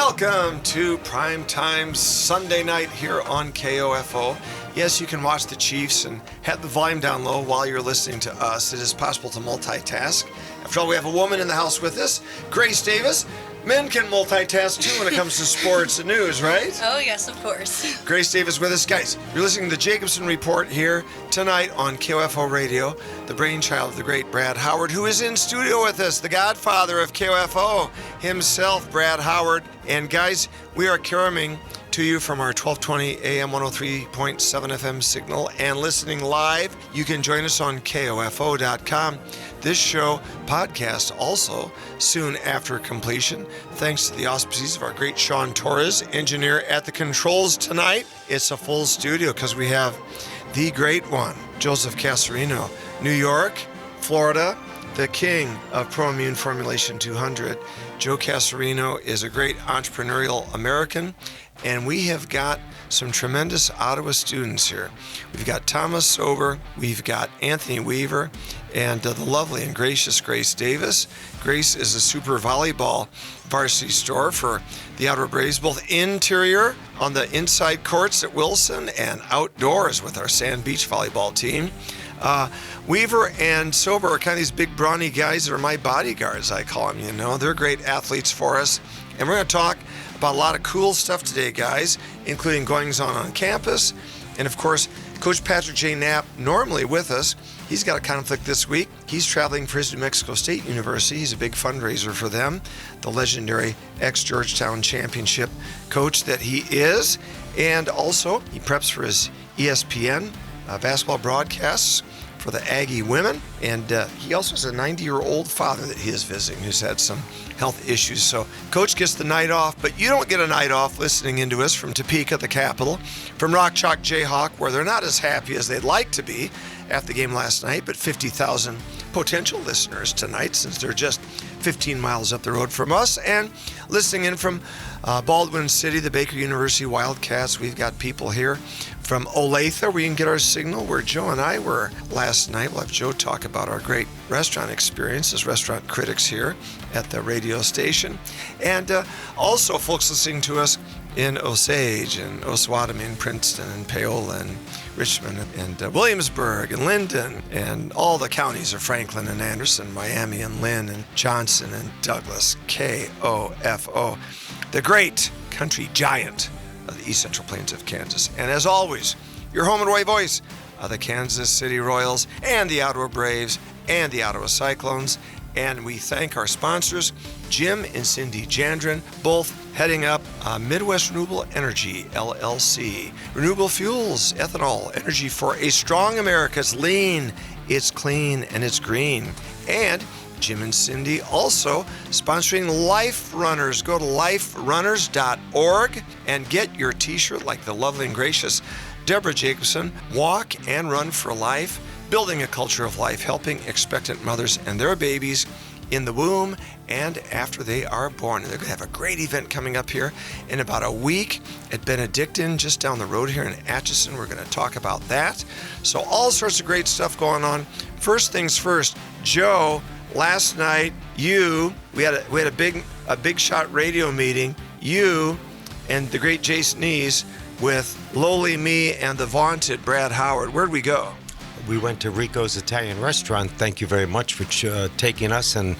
Welcome to Primetime Sunday night here on KOFO. Yes, you can watch the Chiefs and have the volume down low while you're listening to us. It is possible to multitask. After all, we have a woman in the house with us, Grace Davis. Men can multitask too when it comes to sports and news, right? Oh, yes, of course. Grace Davis with us. Guys, you're listening to the Jacobson Report here tonight on KOFO Radio, the brainchild of the great Brad Howard, who is in studio with us, the godfather of KOFO himself, Brad Howard. And guys, we are coming to you from our 1220 AM 103.7 FM signal and listening live. You can join us on KOFO.com. This show podcast also soon after completion, thanks to the auspices of our great Sean Torres, engineer at the controls tonight. It's a full studio because we have the great one, Joseph Casarino, New York, Florida, the king of ProImmune Formulation 200. Joe Casarino is a great entrepreneurial American, and we have got some tremendous Ottawa students here. We've got Thomas Sober, we've got Anthony Weaver, and the lovely and gracious Grace Davis. Grace is a super volleyball varsity store for the Ottawa Braves, both interior on the inside courts at Wilson and outdoors with our Sand Beach volleyball team. Weaver and Sober are kind of these big brawny guys that are my bodyguards, I call them, you know. They're great athletes for us. And we're going to talk about a lot of cool stuff today, guys, including goings-on campus. And, of course, Coach Patrick J. Knapp, normally with us. He's got a conflict this week. He's traveling for his New Mexico State University. He's a big fundraiser for them, the legendary ex-Georgetown championship coach that he is. And also, he preps for his ESPN basketball broadcasts for the Aggie women. And he also has a 90-year-old father that he is visiting who's had some health issues. So Coach gets the night off, but you don't get a night off listening into us from Topeka, the capital, from Rock Chalk Jayhawk, where they're not as happy as they'd like to be after the game last night, but 50,000 potential listeners tonight since they're just 15 miles up the road from us. And listening in from Baldwin City, the Baker University Wildcats, we've got people here from Olathe, where you can get our signal, where Joe and I were last night. We'll have Joe talk about our great restaurant experience as restaurant critics here at the radio station. And also folks listening to us in Osage and Osawatomie and Princeton and Paola and Richmond and Williamsburg and Linden and all the counties of Franklin and Anderson, Miami and Lynn and Johnson and Douglas, KOFO, the great country giant of the East Central Plains of Kansas. And as always, your home and away voice of the Kansas City Royals and the Ottawa Braves and the Ottawa Cyclones. And we thank our sponsors, Jim and Cindy Jandrin, both heading up Midwest Renewable Energy, LLC. Renewable fuels, ethanol, energy for a strong America. It's lean, it's clean, and it's green. And Jim and Cindy also sponsoring Life Runners. Go to liferunners.org and get your t-shirt like the lovely and gracious Deborah Jacobson. Walk and run for life, building a culture of life, helping expectant mothers and their babies in the womb and after they are born. And they're going to have a great event coming up here in about a week at Benedictine, just down the road here in Atchison. We're going to talk about that. So all sorts of great stuff going on. First things first, Joe, last night we had a big shot radio meeting, you and the great Jason Nees with lowly me and the vaunted Brad Howard. Where'd we go? We went to Rico's Italian Restaurant. Thank you very much for taking us and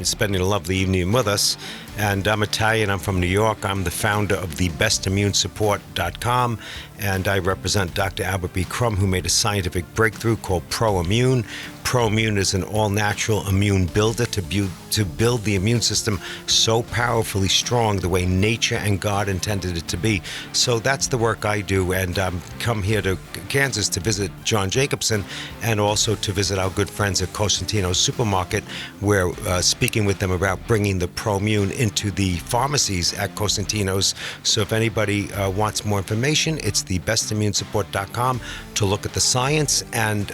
spending a lovely evening with us. And I'm Italian. I'm from New York. I'm the founder of the bestimmunesupport.com, and I represent Dr. Albert B. Crum, who made a scientific breakthrough called ProImmune. ProImmune is an all-natural immune builder to build the immune system so powerfully strong the way nature and God intended it to be. So that's the work I do, and come here to Kansas to visit John Jacobson and also to visit our good friends at Cosentino's Supermarket. We're speaking with them about bringing the ProImmune into the pharmacies at Cosentino's. So if anybody wants more information, it's the bestimmunesupport.com to look at the science and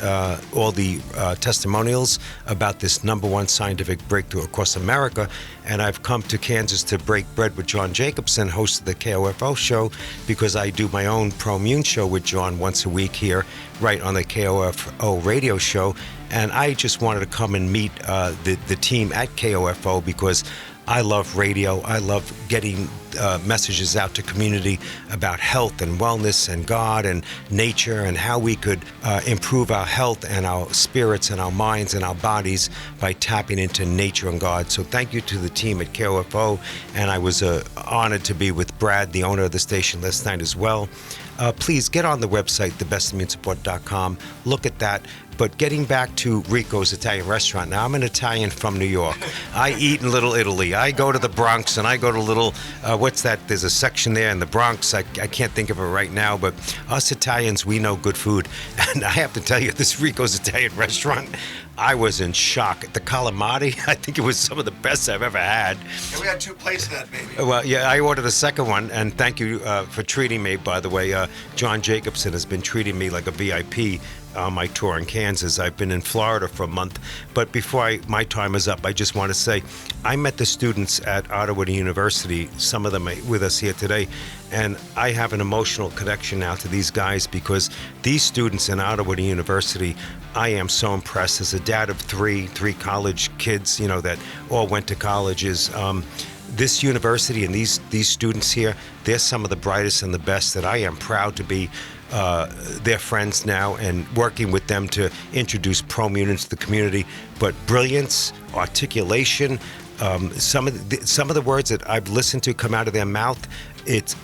all the testimonials about this #1 scientific breakthrough across America. And I've come to Kansas to break bread with John Jacobson, host of the KOFO show, because I do my own ProImmune show with John once a week here, right on the KOFO radio show. And I just wanted to come and meet the team at KOFO because I love radio. I love getting messages out to community about health and wellness and God and nature and how we could improve our health and our spirits and our minds and our bodies by tapping into nature and God. So thank you to the team at KOFO, and I was honored to be with Brad, the owner of the station, last night as well. Please get on the website, thebestimmunesupport.com. Look at that. But getting back to Rico's Italian restaurant, now I'm an Italian from New York. I eat in Little Italy. I go to the Bronx and I go to Little, what's that? There's a section there in the Bronx. I can't think of it right now, but us Italians, we know good food. And I have to tell you, this Rico's Italian restaurant, I was in shock. The calamari, I think it was some of the best I've ever had. Yeah, we had 2 plates of that, baby. Well, yeah, I ordered a second one, and thank you for treating me, by the way. John Jacobson has been treating me like a VIP on my tour in Kansas. I've been in Florida for a month. But before my time is up, I just want to say, I met the students at Ottawa University. Some of them are with us here today. And I have an emotional connection now to these guys because these students in Ottawa University, I am so impressed. As a dad of three college kids, that all went to colleges. This university and these students here, they're some of the brightest and the best that I am proud to be their friends now and working with them to introduce ProMune into the community. But brilliance, articulation, some of the words that I've listened to come out of their mouth,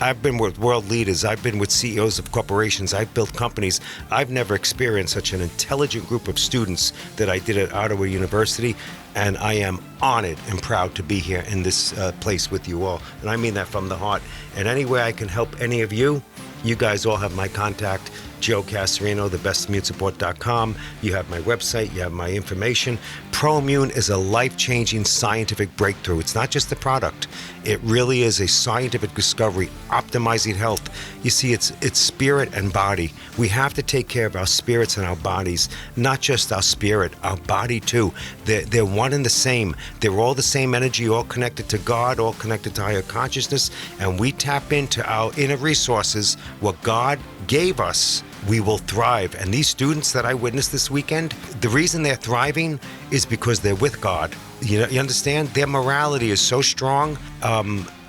I've been with world leaders, I've been with CEOs of corporations, I've built companies. I've never experienced such an intelligent group of students that I did at Ottawa University, and I am honored and proud to be here in this place with you all. And I mean that from the heart. And any way I can help any of you, you guys all have my contact. Joe Casarino, thebestimmunesupport.com. You have my website, you have my information. ProMune is a life-changing scientific breakthrough. It's not just a product. It really is a scientific discovery optimizing health. You see, it's spirit and body. We have to take care of our spirits and our bodies, not just our spirit, our body too. They're one and the same. They're all the same energy, all connected to God, all connected to higher consciousness, and we tap into our inner resources, what God gave us, we will thrive. And these students that I witnessed this weekend, the reason they're thriving is because they're with God. You understand? Their morality is so strong.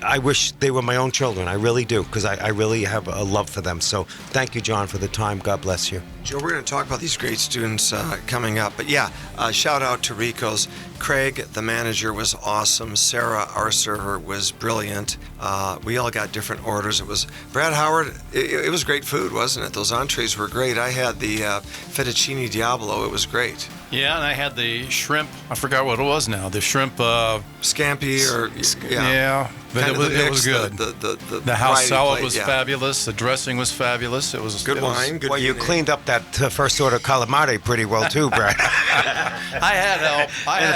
I wish they were my own children. I really do, because I really have a love for them. So thank you, John, for the time. God bless you. Joe, we're going to talk about these great students coming up. But yeah, shout out to Rico's. Craig, the manager, was awesome. Sarah, our server, was brilliant. We all got different orders. It was Brad Howard. It was great food, wasn't it? Those entrees were great. I had the fettuccine diablo. It was great. Yeah, and I had the shrimp. I forgot what it was now. The shrimp. Scampi or yeah. But it was good. The house salad plate, was yeah. Fabulous. The dressing was fabulous. It was good wine. Good well, you cleaned up that first order calamari pretty well too, Brad. I had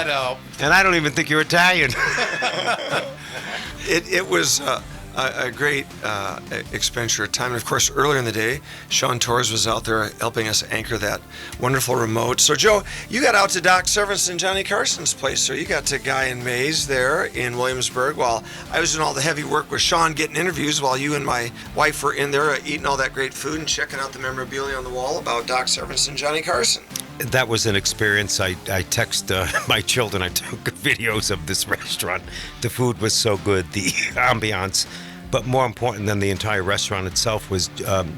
help. And I don't even think you're Italian. It was a great expenditure of time. And of course, earlier in the day, Sean Torres was out there helping us anchor that wonderful remote. So, Joe, you got out to Doc Service and Johnny Carson's place. So you got to Guy and Mays there in Williamsburg while I was doing all the heavy work with Sean getting interviews while you and my wife were in there eating all that great food and checking out the memorabilia on the wall about Doc Service and Johnny Carson. That was an experience. I text my children. I took videos of this restaurant. The food was so good. The ambiance. But more important than the entire restaurant itself was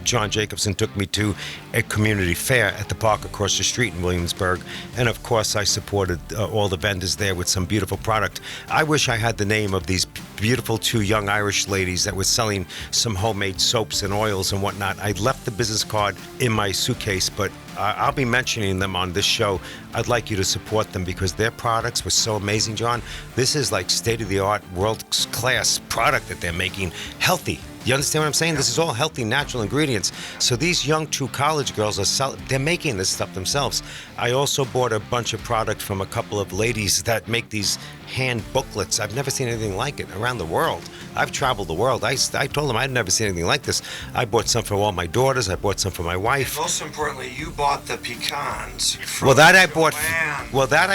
John Jacobson took me to a community fair at the park across the street in Williamsburg. And of course, I supported all the vendors there with some beautiful product. I wish I had the name of these beautiful 2 young Irish ladies that were selling some homemade soaps and oils and whatnot. I left the business card in my suitcase, but I'll be mentioning them on this show. I'd like you to support them because their products were so amazing, John. This is like state-of-the-art, world-class product that they're making, healthy. You understand what I'm saying? This is all healthy, natural ingredients. So these young true college girls they're making this stuff themselves. I also bought a bunch of product from a couple of ladies that make these hand booklets. I've never seen anything like it around the world. I've traveled the world. I told them I'd never seen anything like this. I bought some for all my daughters. I bought some for my wife. And most importantly, you bought the pecans. Well, that I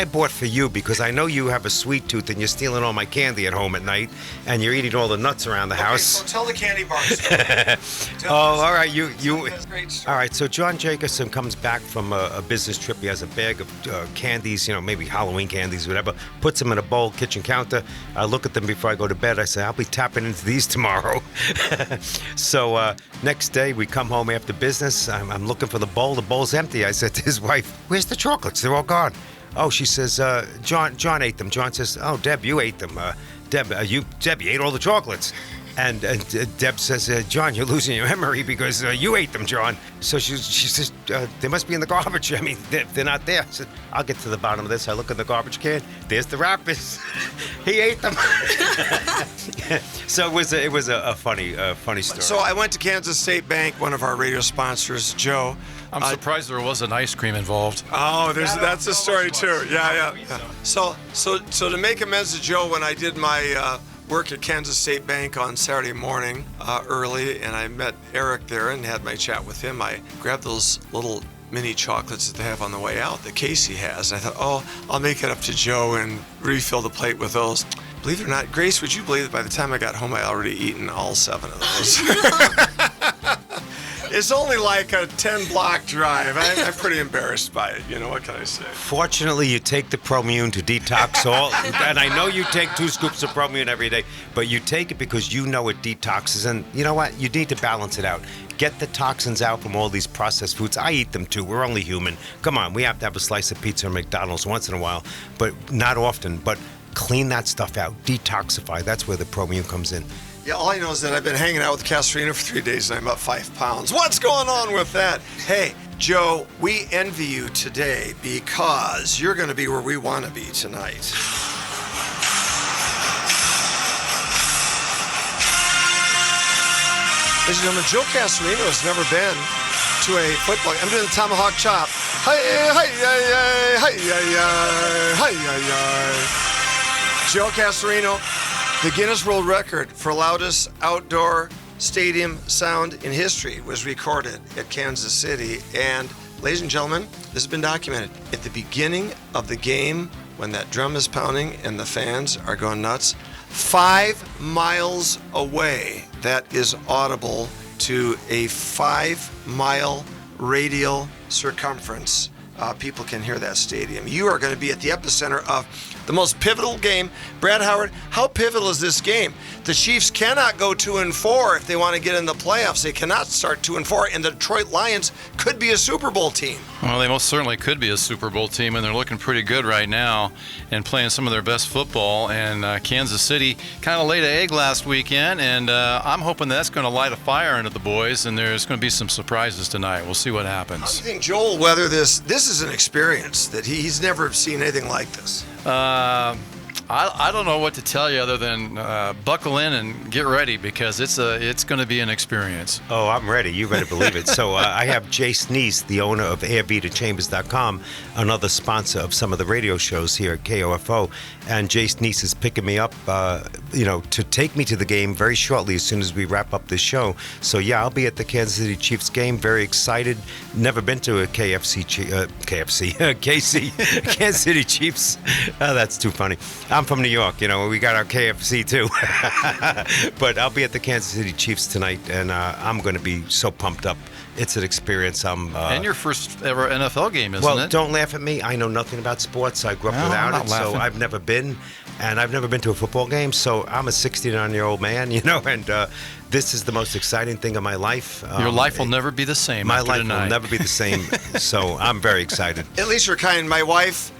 bought for you because I know you have a sweet tooth and you're stealing all my candy at home at night and you're eating all the nuts around the house. So tell the candy bar story. All right, Great story. All right, so John Jacobson comes back from a business trip. He has a bag of candies, maybe Halloween candies, whatever, puts them in a bowl, whole kitchen counter. I look at them before I go to bed. I say, I'll be tapping into these tomorrow. So next day, we come home after business. I'm looking for the bowl. The bowl's empty. I said to his wife, where's the chocolates? They're all gone. Oh, she says, John ate them. John says, oh, Deb, you ate them. Deb, you ate all the chocolates. And Deb says, John, you're losing your memory because you ate them, John. So she says, they must be in the garbage. I mean, they're not there. I said, I'll get to the bottom of this. I look in the garbage can. There's the wrappers. He ate them. So it was a funny story. So I went to Kansas State Bank, one of our radio sponsors, Joe. I'm surprised there wasn't ice cream involved. Oh, that's a story too. Yeah. So to make amends to Joe, when I did my work at Kansas State Bank on Saturday morning early, and I met Eric there and had my chat with him, I grabbed those little mini chocolates that they have on the way out that Casey has. And I thought, I'll make it up to Joe and refill the plate with those. Believe it or not, Grace, would you believe that by the time I got home, I already eaten all 7 of those? It's only like a 10-block drive. I'm pretty embarrassed by it. You know, what can I say? Fortunately, you take the Promune to detox all. And I know you take 2 scoops of Promune every day, but you take it because you know it detoxes. And you know what? You need to balance it out. Get the toxins out from all these processed foods. I eat them too. We're only human. Come on, we have to have a slice of pizza or McDonald's once in a while, but not often. But clean that stuff out. Detoxify. That's where the Promune comes in. Yeah, all I know is that I've been hanging out with Castrina for 3 days and I'm up 5 pounds. What's going on with that? Hey, Joe, we envy you today because you're going to be where we want to be tonight. Ladies and gentlemen, Joe Castrino has never been to a football game. I'm doing the tomahawk chop. Joe Castrino, the Guinness World Record for loudest outdoor stadium sound in history was recorded at Kansas City. And ladies and gentlemen, this has been documented. At the beginning of the game, when that drum is pounding and the fans are going nuts, 5 miles away, that is audible to a 5-mile radial circumference. People can hear that stadium. You are going to be at the epicenter of the most pivotal game. Brad Howard, how pivotal is this game? The Chiefs cannot go 2-4 if they want to get in the playoffs. They cannot start 2-4, and the Detroit Lions could be a Super Bowl team. Well, they most certainly could be a Super Bowl team, and they're looking pretty good right now and playing some of their best football. And Kansas City kind of laid an egg last weekend, and I'm hoping that's going to light a fire into the boys, and there's going to be some surprises tonight. We'll see what happens. How do you think Joel weather this? This is an experience that he's never seen anything like this. I don't know what to tell you other than buckle in and get ready because it's going to be an experience. Oh, I'm ready. You better believe it. So I have Jace Neese, the owner of AirVitaChambers.com, another sponsor of some of the radio shows here at KOFO. And Jace Neese is picking me up, to take me to the game very shortly as soon as we wrap up this show. So, yeah, I'll be at the Kansas City Chiefs game. Very excited. Never been to a Kansas City Chiefs. Oh, that's too funny. I'm from New York, we got our KFC too. But I'll be at the Kansas City Chiefs tonight, and I'm going to be so pumped up. It's an experience. And your first ever NFL game, isn't it? Well, don't laugh at me. I know nothing about sports. I grew up without it, so I've never been. And I've never been to a football game, so I'm a 69-year-old man, and this is the most exciting thing of my life. Your life will never be the same. My life will never be the same, so I'm very excited. At least you're kind. My wife,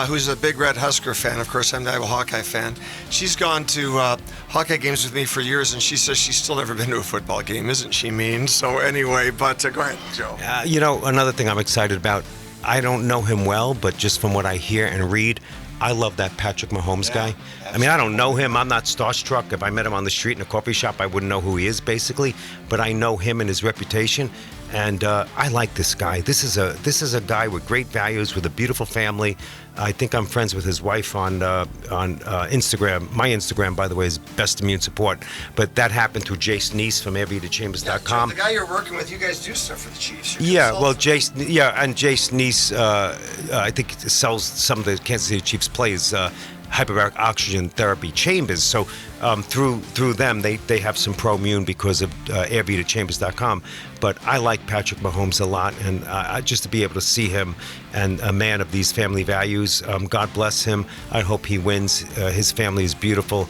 who's a big Red Husker fan, of course, I'm the Iowa Hawkeye fan. She's gone to Hawkeye games with me for years, and she says she's still never been to a football game. Isn't she mean? So anyway, but go ahead, Joe. Another thing I'm excited about, I don't know him well, but just from what I hear and read, I love that Patrick Mahomes guy. Absolutely. I mean, I don't know him. I'm not starstruck. If I met him on the street in a coffee shop, I wouldn't know who he is, basically. But I know him and his reputation, and I like this guy. This is a guy with great values, with a beautiful family. I think I'm friends with his wife on Instagram. My Instagram, by the way, is Best Immune Support. But that happened through Jace Neese from AirVitaChambers.com. The guy you're working with, you guys do stuff for the Chiefs. And Jace Neese, I think sells some of the Kansas City Chiefs plays. hyperbaric oxygen therapy chambers. So through them, they have some ProImmune because of airbeaterchambers.com. But I like Patrick Mahomes a lot, and just to be able to see him and a man of these family values, God bless him. I hope he wins. His family is beautiful.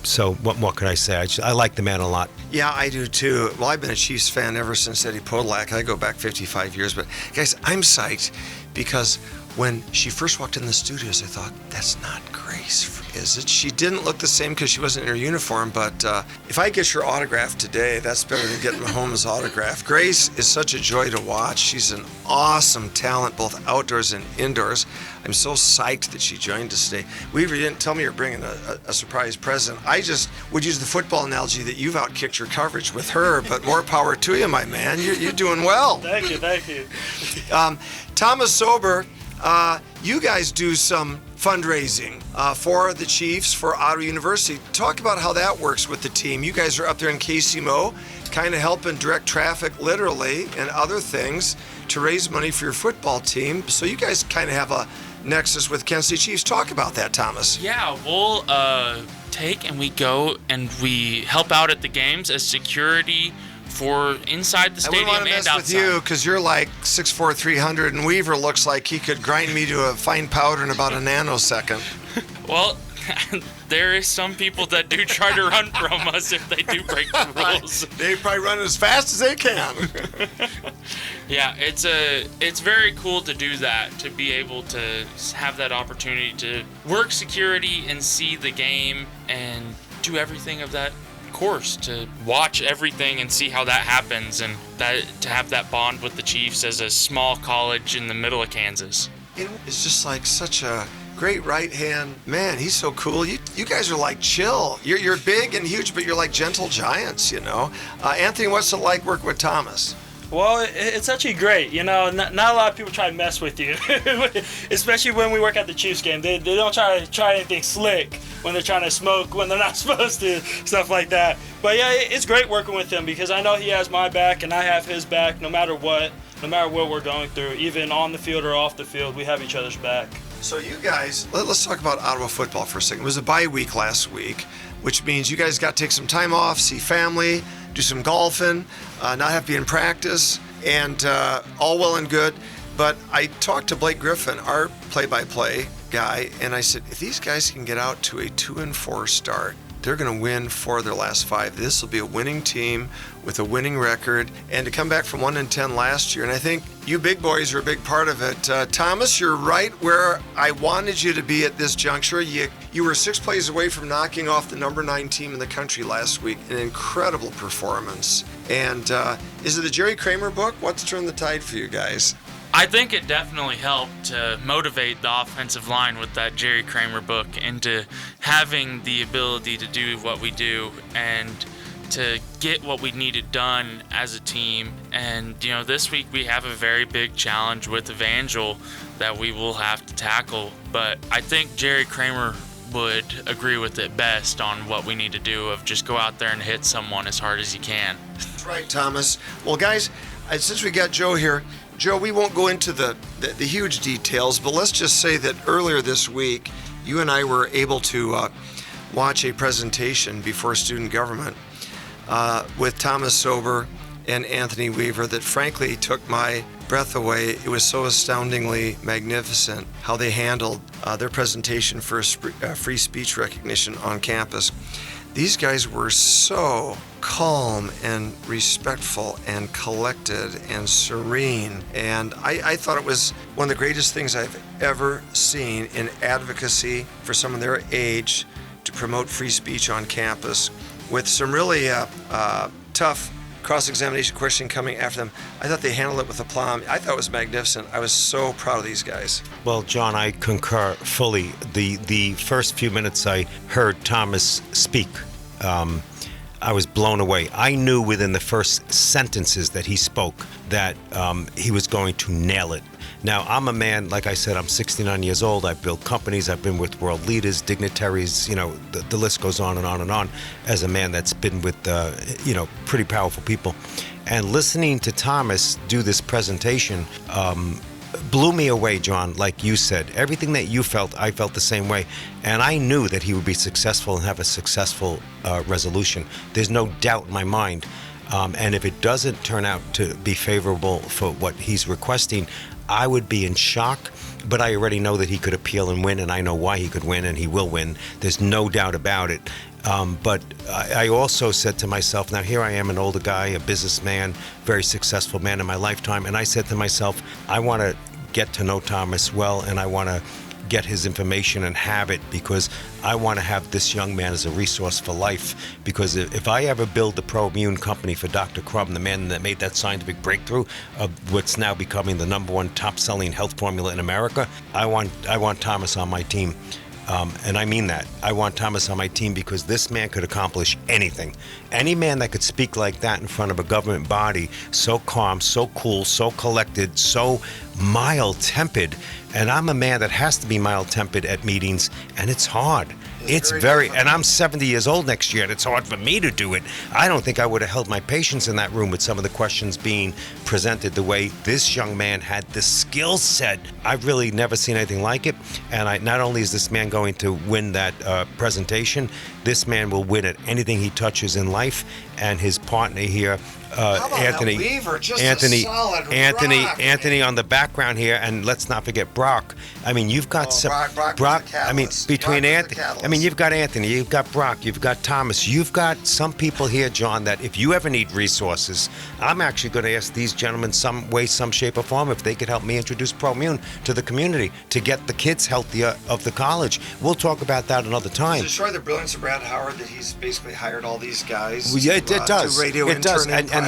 So what more can I say? I like the man a lot. Yeah, I do too. Well, I've been a Chiefs fan ever since Eddie Podolak. I go back 55 years. But guys, I'm psyched because when she first walked in the studios, I thought, that's not Grace, is it? She didn't look the same because she wasn't in her uniform, but if I get her autograph today, that's better than getting Mahomes' autograph. Grace is such a joy to watch. She's an awesome talent, both outdoors and indoors. I'm so psyched that she joined us today. Weaver, you didn't tell me you're bringing a surprise present. I just would use the football analogy that you've outkicked your coverage with her, but more power to you, my man. You're doing well. Thank you. Thomas Sober, you guys do some fundraising for the Chiefs, for Ottawa University. Talk about how that works with the team. You guys are up there in KCMO, kind of helping direct traffic literally and other things to raise money for your football team. So you guys kind of have a nexus with Kansas City Chiefs. Talk about that, Thomas. Yeah, we'll take and we go and we help out at the games as security for inside the stadium and outside. I wouldn't want to mess with you because you're like 6'4", 300, and Weaver looks like he could grind me to a fine powder in about a nanosecond. Well, there is some people that do try to run from us if they do break the rules. They probably run as fast as they can. Yeah, it's very cool to do that, to be able to have that opportunity to work security and see the game and do everything of that course, to watch everything and see how that happens, and that to have that bond with the Chiefs as a small college in the middle of Kansas. It's just like such a great right hand man. He's so cool. You guys are like chill. You're big and huge, but you're like gentle giants, you know. Anthony, what's it like working with Thomas? Well, it's actually great. You know, not a lot of people try to mess with you, especially when we work at the Chiefs game. They don't try anything slick when they're trying to smoke when they're not supposed to, stuff like that. But yeah, it's great working with him because I know he has my back and I have his back no matter what we're going through, even on the field or off the field, we have each other's back. So you guys, let's talk about Ottawa football for a second. It was a bye week last week, which means you guys got to take some time off, see family, do some golfing, not have to be in practice, and all well and good. But I talked to Blake Griffin, our play-by-play guy, and I said, if these guys can get out to a 2-4 start, they're going to win 4 of their last 5. This will be a winning team with a winning record, and to come back from 1-10 last year. And I think you big boys are a big part of it. Thomas, you're right where I wanted you to be at this juncture. You were 6 plays away from knocking off the number 9 team in the country last week. An incredible performance. And is it the Jerry Kramer book? What's turned the tide for you guys? I think it definitely helped to motivate the offensive line with that Jerry Kramer book into having the ability to do what we do and to get what we needed done as a team. And, you know, this week we have a very big challenge with Evangel that we will have to tackle. But I think Jerry Kramer would agree with it best on what we need to do of just go out there and hit someone as hard as you can. That's right, Thomas. Well, guys, since we got Joe here, Joe, we won't go into the huge details, but let's just say that earlier this week, you and I were able to watch a presentation before student government with Thomas Sober and Anthony Weaver that frankly took my breath away. It was so astoundingly magnificent how they handled their presentation for free speech recognition on campus. These guys were so calm and respectful and collected and serene. And I thought it was one of the greatest things I've ever seen in advocacy for someone their age to promote free speech on campus with some really tough cross-examination questioning coming after them. I thought they handled it with aplomb. I thought it was magnificent. I was so proud of these guys. Well, John, I concur fully. The first few minutes I heard Thomas speak, I was blown away. I knew within the first sentences that he spoke that he was going to nail it. Now, I'm a man, like I said, I'm 69 years old. I've built companies. I've been with world leaders, dignitaries, you know, the list goes on and on and on as a man that's been with, pretty powerful people. And listening to Thomas do this presentation, blew me away, John, like you said. Everything that you felt, I felt the same way. And I knew that he would be successful and have a successful resolution. There's no doubt in my mind. And if it doesn't turn out to be favorable for what he's requesting, I would be in shock. But I already know that he could appeal and win, and I know why he could win, and he will win. There's no doubt about it. But I also said to myself, now here I am, an older guy, a businessman, very successful man in my lifetime, and I said to myself, I want to get to know Thomas well, and I want to get his information and have it, because I want to have this young man as a resource for life. Because if I ever build the ProImmune company for Dr. Crum, the man that made that scientific breakthrough of what's now becoming the #1 top-selling health formula in America, I want Thomas on my team. And I mean that. I want Thomas on my team because this man could accomplish anything. Any man that could speak like that in front of a government body, so calm, so cool, so collected, so mild-tempered. And I'm a man that has to be mild-tempered at meetings, and it's hard. It's very, and I'm 70 years old next year, and it's hard for me to do it. I don't think I would have held my patience in that room with some of the questions being presented the way this young man had the skill set. I've really never seen anything like it. And not only is this man going to win that presentation, this man will win at anything he touches in life. And his partner here, Anthony, Anthony on the background here, and let's not forget Brock. I mean, you've got Brock. I mean, between Anthony, you've got Anthony, you've got Brock, you've got Thomas, you've got some people here, John, that if you ever need resources, I'm actually going to ask these gentlemen some way, some shape or form if they could help me introduce ProImmune to the community to get the kids healthier of the college. We'll talk about that another time. Does it show the brilliance of Brad Howard that he's basically hired all these guys? Well, yeah, it does. It does. And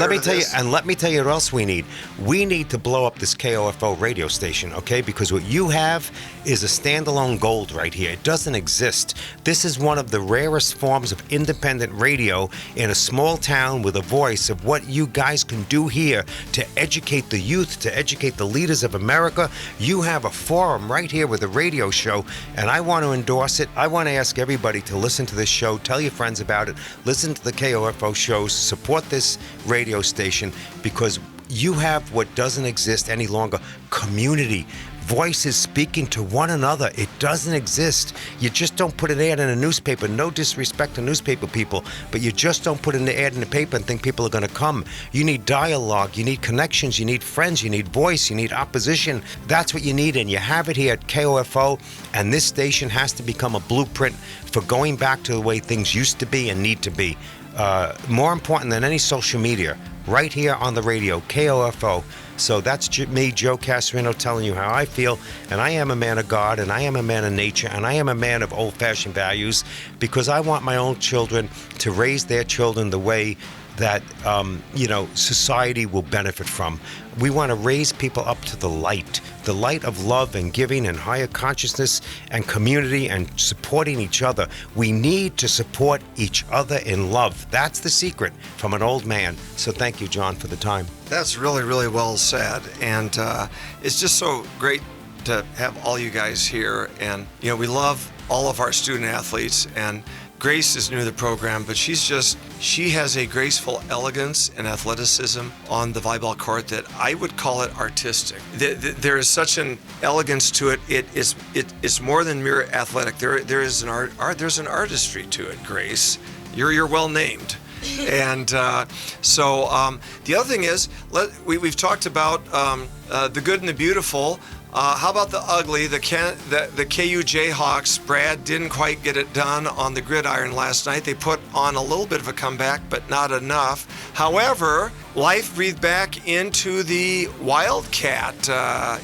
let me tell you what else we need. We need to blow up this KOFO radio station, okay? Because what you have is a standalone gold right here. It doesn't exist. This is one of the rarest forms of independent radio in a small town with a voice of what you guys can do here to educate the youth, to educate the leaders of America. You have a forum right here with a radio show, and I want to endorse it. I want to ask everybody to listen to this show, tell your friends about it, listen to the KOFO shows, support this radio station, because you have what doesn't exist any longer: community, voices speaking to one another. It doesn't exist. You just don't put an ad in a newspaper. No disrespect to newspaper people, but you just don't put an ad in the paper and think people are going to come. You need dialogue, you need connections, you need friends, you need voice, you need opposition. That's what you need, and you have it here at KOFO, and this station has to become a blueprint for going back to the way things used to be and need to be. More important than any social media, right here on the radio, KOFO. So that's me, Joe Casarino, telling you how I feel. And I am a man of God, and I am a man of nature, and I am a man of old-fashioned values, because I want my own children to raise their children the way that society will benefit from. We want to raise people up to the light of love and giving and higher consciousness and community and supporting each other. We need to support each other in love. That's the secret from an old man. So thank you, John, for the time. That's really, really well said. And it's just so great to have all you guys here. And, we love all of our student athletes, and Grace is new to the program, but she has a graceful elegance and athleticism on the volleyball court that I would call it artistic. There is such an elegance to it. It's more than mere athletic. There's an artistry to it, Grace. You're well named. And so the other thing is, we've talked about the good and the beautiful. How about the ugly? The KU Jayhawks, Brad, didn't quite get it done on the gridiron last night. They put on a little bit of a comeback, but not enough. However, life breathed back into the Wildcat.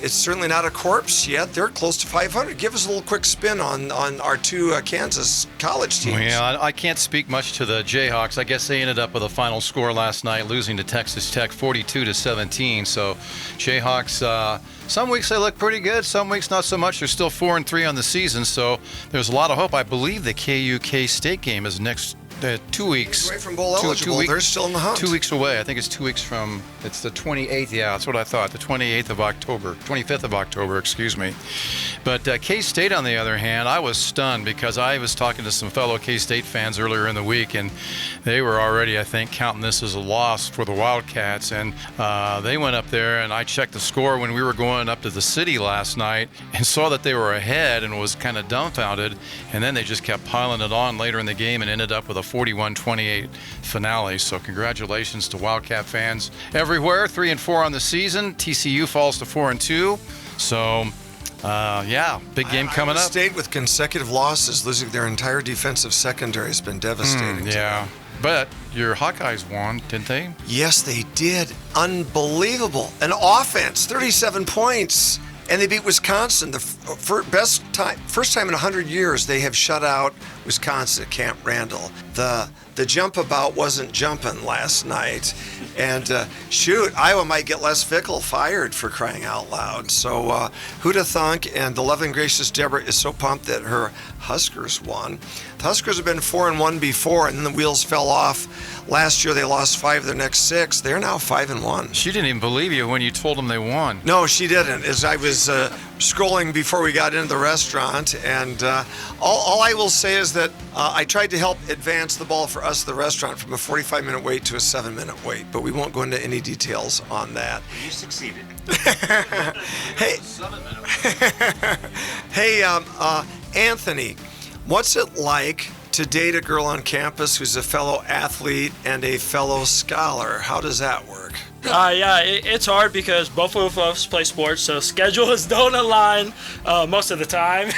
It's certainly not a corpse yet. They're close to 500. Give us a little quick spin on our two Kansas college teams. Well, I can't speak much to the Jayhawks. I guess they ended up with a final score last night, losing to Texas Tech 42-17. So Jayhawks, some weeks they look pretty good, some weeks not so much. They're still 4-3 on the season, so there's a lot of hope. I believe the KU K-State game is next 2 weeks. Away from bowl eligible. They're still in the hunt. 2 weeks away. I think it's 2 weeks from. It's the 28th. Yeah, that's what I thought. The 28th of October. 25th of October. Excuse me. But K-State, on the other hand, I was stunned because I was talking to some fellow K-State fans earlier in the week, and they were already, I think, counting this as a loss for the Wildcats. And they went up there, and I checked the score when we were going up to the city last night and saw that they were ahead and was kind of dumbfounded. And then they just kept piling it on later in the game and ended up with a 41-28 finale. So congratulations to Wildcat fans everywhere. 3-4 on the season. TCU falls to 4-2. So big game coming up. State with consecutive losses, losing their entire defensive secondary has been devastating. Yeah, but your Hawkeyes won, didn't they? Yes, they did. Unbelievable. An offense, 37 points. And they beat Wisconsin. The first time in 100 years they have shut out Wisconsin at Camp Randall. The jump about wasn't jumping last night. And Iowa might get Les Fickle fired for crying out loud. So who'da thunk? And the loving, gracious Deborah is so pumped that her Huskers won. The Huskers have been 4-1 before, and then the wheels fell off. Last year they lost 5 of their next 6. They're now 5-1. She didn't even believe you when you told them they won. No, she didn't. As I was scrolling before we got into the restaurant, and all I will say is that I tried to help advance the ball for us, the restaurant, from a 45-minute wait to a 7-minute wait, but we won't go into any details on that. You succeeded. Hey, 7-minute. hey, Anthony, what's it like to date a girl on campus who's a fellow athlete and a fellow scholar? How does that work? It's hard because both of us play sports, so schedules don't align most of the time,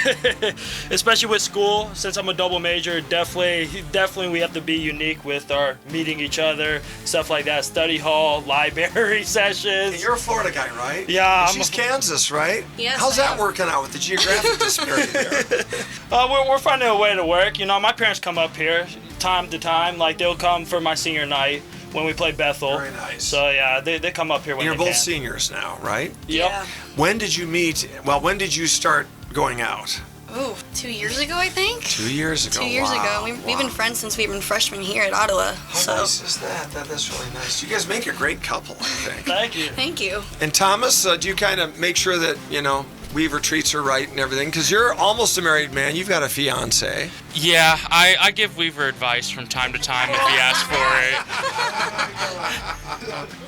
especially with school. Since I'm a double major, definitely we have to be unique with our meeting each other, stuff like that, study hall, library sessions. And you're a Florida guy, right? Yeah. And she's Kansas, right? Yes, How's I that am. working out with the geographic disparity there? We're finding a way to work. My parents come up here time to time. Like, they'll come for my senior night when we play Bethel. Very nice. So, yeah, they come up here when You're they both can. seniors now, right? Yep. Yeah. When did you meet? Well, when did you start going out? Ooh, 2 years ago, I think. 2 years ago. 2 years Wow. ago. We've been friends since we've been freshmen here at Ottawa. How So nice is that? That's really nice. You guys make a great couple, I think. Thank you. thank you. And Thomas, do you kind of make sure that, Weaver treats her right and everything? Because you're almost a married man. You've got a fiance. Yeah, I give Weaver advice from time to time if he asks for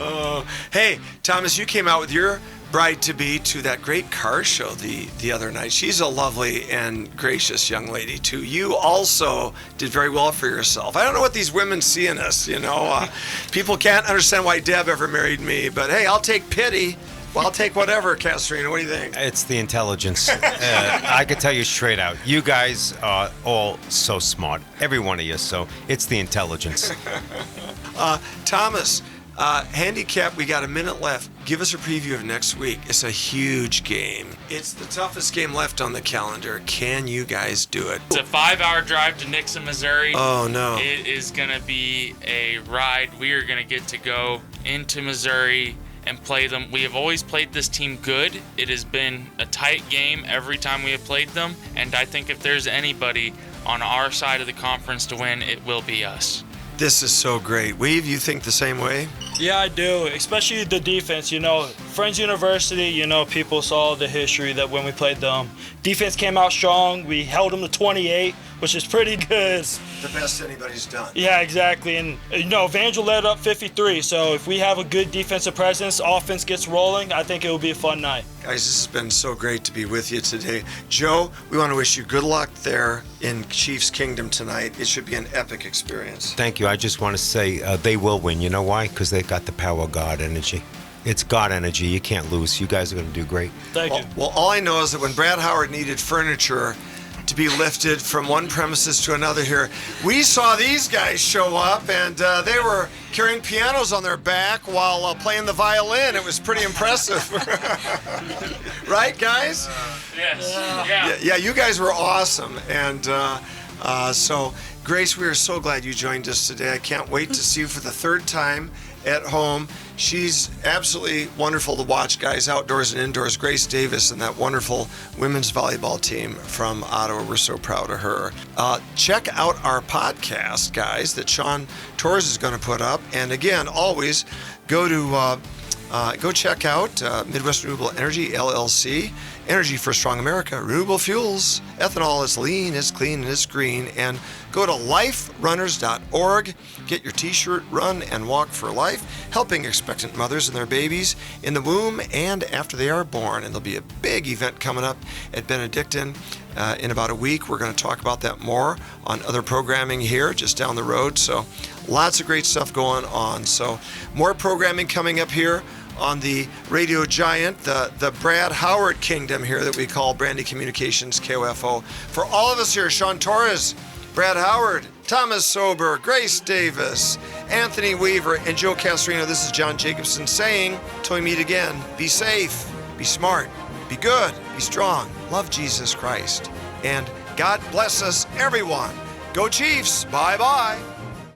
it. Hey, Thomas, you came out with your bride-to-be to that great car show the other night. She's a lovely and gracious young lady, too. You also did very well for yourself. I don't know what these women see in us, People can't understand why Deb ever married me, but hey, I'll take pity. Well, I'll take whatever, Castrina. What do you think? It's the intelligence. I can tell you straight out. You guys are all so smart. Every one of you. So it's the intelligence. Thomas, handicap, we got a minute left. Give us a preview of next week. It's a huge game. It's the toughest game left on the calendar. Can you guys do it? It's a 5-hour drive to Nixon, Missouri. Oh, no. It is going to be a ride. We are going to get to go into Missouri and play them. We have always played this team good. It has been a tight game every time we have played them, and I think if there's anybody on our side of the conference to win, it will be us. This is so great. Weave, you think the same way? Yeah, I do, especially the defense. Friends University, people saw the history that when we played them, defense came out strong. We held them to 28, which is pretty good. The best anybody's done. Yeah, exactly. And, Evangel led up 53. So if we have a good defensive presence, offense gets rolling, I think it will be a fun night. Guys, this has been so great to be with you today. Joe, we want to wish you good luck there in Chiefs Kingdom tonight. It should be an epic experience. Thank you. I just want to say they will win. You know why? Because they got the power of God energy. It's God energy. You can't lose. You guys are going to do great. Thank you. Well, all I know is that when Brad Howard needed furniture to be lifted from one premises to another here, we saw these guys show up, and they were carrying pianos on their back while playing the violin. It was pretty impressive. Right, guys? Yes. Yeah, you guys were awesome. And so, Grace, we are so glad you joined us today. I can't wait to see you for the third time at home. She's absolutely wonderful to watch, guys, outdoors and indoors. Grace Davis and that wonderful women's volleyball team from Ottawa. We're so proud of her. Check out our podcast, guys, that Sean Torres is going to put up. And again, always go check out Midwest Renewable Energy, LLC. Energy for a Strong America, renewable fuels, ethanol is lean, it's clean, and it's green. And go to liferunners.org. Get your t-shirt, Run and Walk for Life, helping expectant mothers and their babies in the womb and after they are born. And there'll be a big event coming up at Benedictine in about a week. We're going to talk about that more on other programming here just down the road. So lots of great stuff going on. So more programming coming up here on the radio giant, the Brad Howard kingdom here that we call Brandy Communications KOFO. For all of us here, Sean Torres, Brad Howard, Thomas Sober, Grace Davis, Anthony Weaver, and Joe Castrino, this is John Jacobson saying, till we meet again, be safe, be smart, be good, be strong, love Jesus Christ, and God bless us, everyone. Go Chiefs, bye-bye.